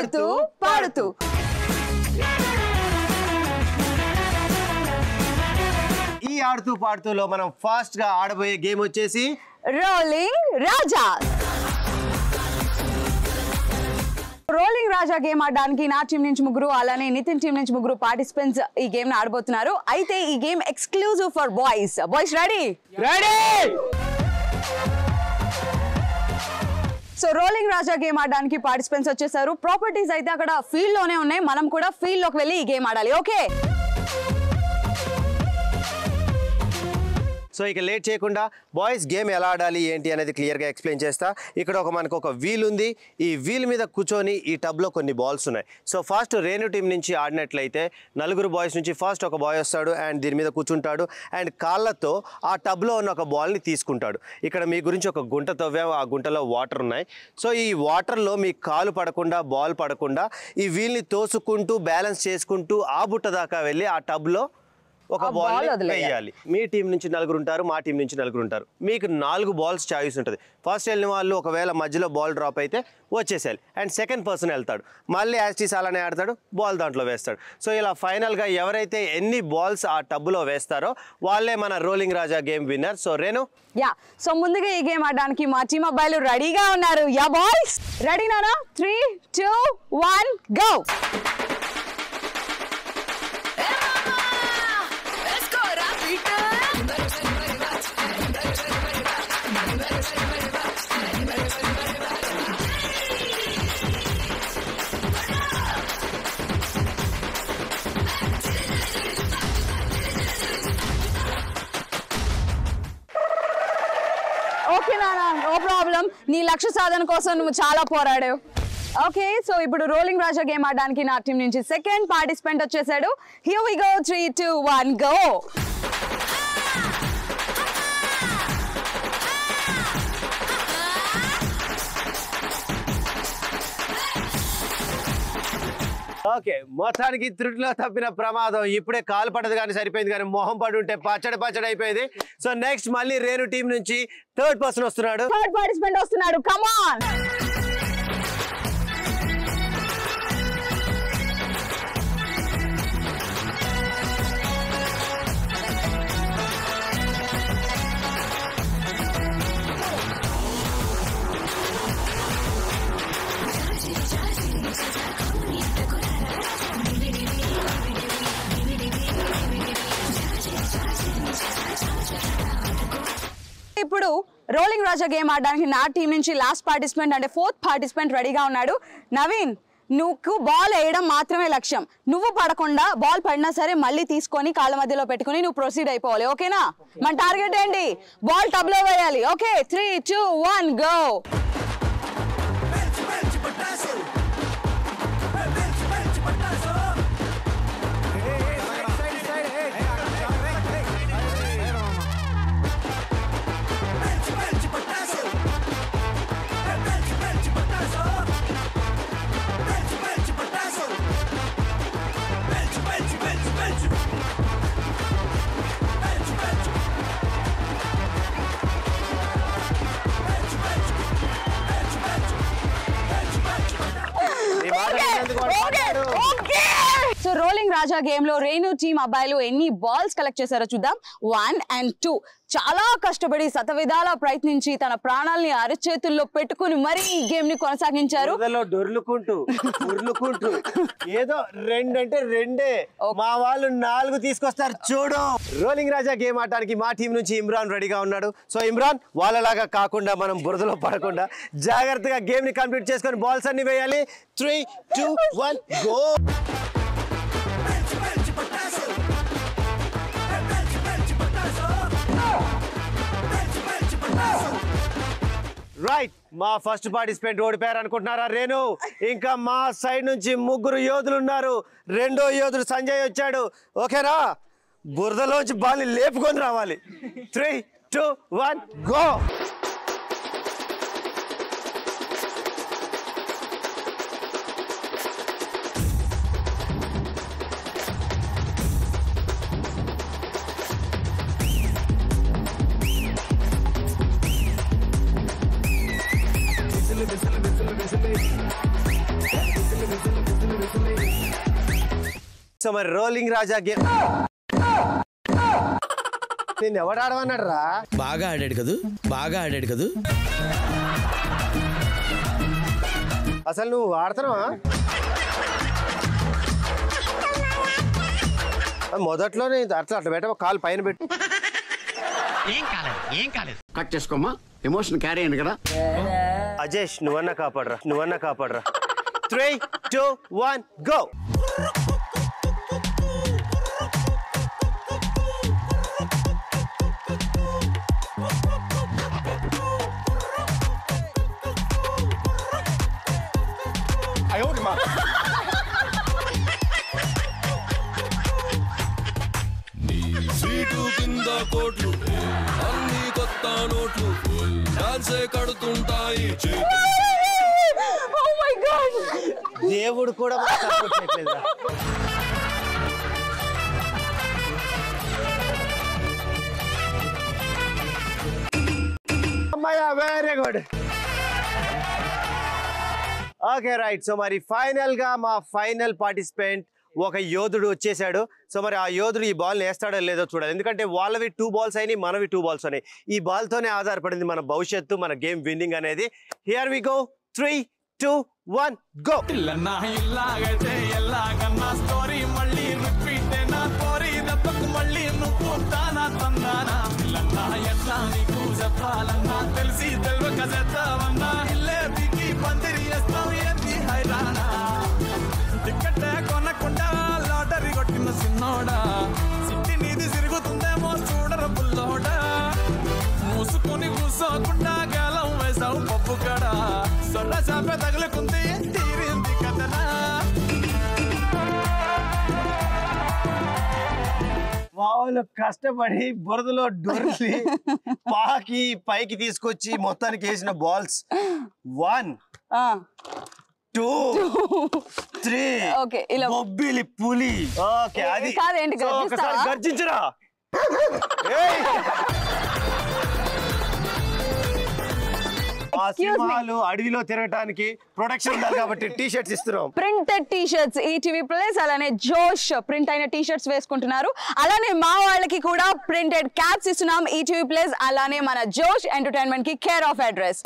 ఆడుతూ పాడుతూ ఈ ఆడుతూ పాడుతూలో మనం ఫాస్ట్ గా ఆడబోయే గేమ్ వచ్చేసి రోలింగ్ రాజా. రోలింగ్ రాజా గేమ్ ఆడడానికి నా టీం నుంచి ముగ్గురు అలానే నితిన్ టీం నుంచి ముగ్గురు పార్టిసిపెంట్స్ ఈ గేమ్ ని ఆడబోతున్నారు. అయితే ఈ game exclusive for boys. Boys ready? So rolling Raja game ఆడడానికి పార్టిసిపెంట్స్ వచ్చేసారు. ప్రాపర్టీస్ అయితే అక్కడ ఫీల్డ్ లోనే ఉన్నాయి. మనం కూడా ఫీల్డ్ లోకి వెళ్ళి ఈ గేమ్ ఆడాలి. ఓకే, సో ఇక లేట్ చేయకుండా బాయ్స్ గేమ్ ఎలా ఆడాలి ఏంటి అనేది క్లియర్గా ఎక్స్ప్లెయిన్ చేస్తా. ఇక్కడ మనకు ఒక వీల్ ఉంది. ఈ వీల్ మీద కూర్చొని ఈ టబ్లో కొన్ని బాల్స్ ఉన్నాయి. సో ఫస్ట్ రేణు టీం నుంచి ఆడినట్లయితే నలుగురు బాయ్స్ నుంచి ఫస్ట్ ఒక బాయ్ వస్తాడు అండ్ దీని మీద కూర్చుంటాడు అండ్ కాళ్ళతో ఆ టబ్లో ఉన్న ఒక బాల్ని తీసుకుంటాడు. ఇక్కడ మీ గురించి ఒక గుంట తవ్వాము, ఆ గుంటలో వాటర్ ఉన్నాయి. సో ఈ వాటర్లో మీ కాలు పడకుండా బాల్ పడకుండా ఈ వీల్ని తోసుకుంటూ బ్యాలెన్స్ చేసుకుంటూ ఆ బుట్ట దాకా వెళ్ళి ఆ టబ్లో ఒక బాల్ వేయాలి. మీ టీం నుంచి నలుగురు ఉంటారు, మా టీం నుంచి నలుగురు ఉంటారు. మీకు 4 బాల్స్ చాయిస్ ఉంటుంది. ఫస్ట్ వెళ్ళిన వాళ్ళు ఒకవేళ మధ్యలో బాల్ డ్రాప్ అయితే వచ్చేసేయాలి అండ్ సెకండ్ పర్సన్ వెళ్తాడు, మళ్ళీ యాస్టీస్ అలానే ఆడతాడు, బాల్ దాంట్లో వేస్తాడు. సో ఇలా ఫైనల్గా ఎవరైతే ఎన్ని బాల్స్ ఆ టబ్లో వేస్తారో వాళ్ళే మన rolling Raja game winner. So Renu, so ముందుగా ఈ గేమ్ ఆడడానికి మా టీం అబ్బాయిలు రెడీగా ఉన్నారు. యా బాయ్స్, రెడీ నానా? 3, 2, 1 గో. ఓకే నానా, నో ప్రాబ్లం. నీ లక్ష్య సాధన కోసం నువ్వు చాలా పోరాడావు. ఓకే, సో ఇప్పుడు రోలింగ్ రాజా గేమ్ ఆడడానికి నా టీం నుంచి సెకండ్ పార్టిసిపెంట్ వచ్చేసాడు. Here we go. 3, 2, 1 go. Okay, మొత్తానికి త్రుటిలో తప్పిన ప్రమాదం. ఇప్పుడే కాలు పడదు కానీ సరిపోయింది, కానీ మొహం పడి ఉంటే పచ్చడి అయిపోయింది. సో నెక్స్ట్ మళ్ళీ రేణు టీం నుంచి థర్డ్ పర్సన్ వస్తున్నాడు. థర్డ్ పార్టిసిపెంట్ వస్తున్నాడు. Come on. ఇప్పుడు రోలింగ్ రాజా గేమ్ ఆడడానికి నా టీం నుంచి లాస్ట్ పార్టిసిపెంట్ అంటే ఫోర్త్ పార్టిసిపెంట్ రెడీగా ఉన్నాడు. నవీన్, నువ్వు బాల్ వేయడం మాత్రమే లక్ష్యం. నువ్వు పడకుండా బాల్ పడినా సరే మళ్ళీ తీసుకొని కాళ్ళ మధ్యలో పెట్టుకుని నువ్వు ప్రొసీడ్ అయిపోవాలి. ఓకేనా? మన టార్గెట్ ఏంటి? బాల్ టబ్ లో వేయాలి. Okay, 3, 2, 1 go. So rolling Raja game లో రేణు టీం అబ్బాయిలు ఎన్ని బాల్స్ కలెక్ట్ చేశారో చూద్దాం. 1 and 2 చాలా కష్టపడి శతవిధాల ప్రయత్నించి తన ప్రాణాలని అరచేతుల్లో పెట్టుకుని మరీ ఈ గేమ్ ని కొనసాగించారు. దొర్లుకుంటూ ఏదో 2 అంటే 2, మా వాళ్ళు 4 తీసుకొస్తారు చూడు. రోలింగ్ రాజా గేమ్ ఆడటానికి మా టీం నుంచి ఇమ్రాన్ రెడీగా ఉన్నాడు. సో ఇమ్రాన్, వాళ్ళలాగా కాకుండా మనం బురదలో పడకుండా జాగ్రత్తగా గేమ్ ని కంప్లీట్ చేసుకొని బాల్స్ అన్ని వేయాలి. 3, 2, 1 గో. రైట్, మా ఫస్ట్ పార్టిసిపెంట్ ఓడిపోయారు అనుకుంటున్నారా రేణు? ఇంకా మా సైడ్ నుంచి 3 యోధులు ఉన్నారు. 2వ యోధుడు సంజయ్ వచ్చాడు. ఓకేనా? బురదలోంచి బాల్ని లేపుకొని రావాలి. 3, 2, 1 గో. సో మరి రోలింగ్ రాజా గేమ్ నేను ఎవడు ఆడమన్నాడు రా? బాగా ఆడాడు కదూ అసలు నువ్వు ఆడుతున్నావా? మొదట్లోనే అట్లా పెట్ట కాలు పైన పెట్టు. ఏం కాలేదు కట్ చేసుకోమ్మా, ఎమోషన్ క్యారీ అయింది కదా. అజేష్ నువ్వన్నా కాపాడరా. 3, 2, 1 గో. కోట్లు అన్ని కొత్త నోట్లు డాన్సే కడుతుంటాయి. దేవుడు కూడా సపోర్ట్ చేయట్లేదురా. అమ్మయ్య very good. Okay right. So మరి ఫైనల్ గా మా ఫైనల్ పార్టిసిపెంట్ ఒక యోధుడు వచ్చేసాడు. సో మరి ఆ యోధుడు ఈ బాల్ వేస్తాడో లేదో చూడాలి. ఎందుకంటే వాళ్ళవి 2 balls అయినాయి, మనవి 2 balls అయినాయి. ఈ బాల్ తోనే ఆధారపడింది మన భవిష్యత్తు, మన గేమ్ విన్నింగ్ అనేది. Here we go. 3, 2, 1 గో. కొనకుండా లాటరీ కొట్టిన సిన్నోడా, సిట్టి నీది తిరుగుతుందేమో చూడర బుల్లోడా, మూసుకొని కూసోకుండా గాలం వేసావు పప్పు కడ, సొర్ర చాప తగులుకుంది తీరింది కథనా. వాళ్ళు కష్టపడి బురదలో డొర్లి పాకి పైకి తీసుకొచ్చి మొత్తానికి వేసిన బాల్స్ 1, 2, 3. ఓకే ఇలా బొబ్బిలి పులి. ఓకే అది కాదేంటి ఒకసారి గర్జించరా. ఆ సింహాలు అడవిలో తిరగటానికి ప్రొటెక్షన్ ఉండాలి కాబట్టి టీ షర్ట్స్ ఇస్తున్నాం. Printed T shirts ETV plus, అలానే జోష్ ప్రింట్ అయిన టీ షర్ట్స్ వేసుకుంటున్నారు. అలానే మా వాళ్ళకి కూడా ప్రింటెడ్ క్యాప్స్ ఇస్తున్నాం ఈటీవీ ప్లస్, అలానే మన జోష్ ఎంటర్టైన్మెంట్ కి కేర్ ఆఫ్ అడ్రస్.